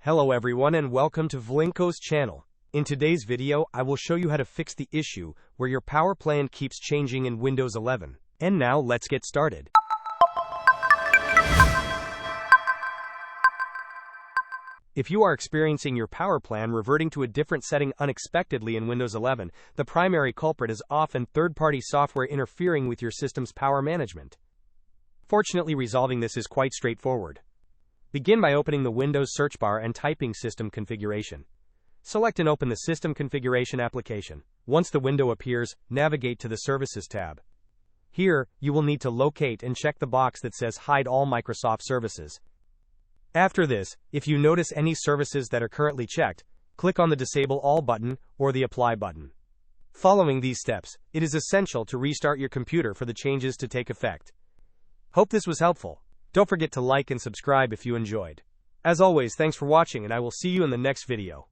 Hello everyone and welcome to Vlinko's channel. In today's video, I will show you how to fix the issue where your power plan keeps changing in Windows 11. And now let's get started. If you are experiencing your power plan reverting to a different setting unexpectedly in Windows 11, the primary culprit is often third-party software interfering with your system's power management. Fortunately, resolving this is quite straightforward. Begin by opening the Windows search bar and typing System Configuration. Select and open the System Configuration application. Once the window appears, navigate to the Services tab. Here, you will need to locate and check the box that says Hide All Microsoft Services. After this, if you notice any services that are currently checked, click on the Disable All button or the Apply button. Following these steps, it is essential to restart your computer for the changes to take effect. Hope this was helpful. Don't forget to like and subscribe if you enjoyed. As always, thanks for watching and I will see you in the next video.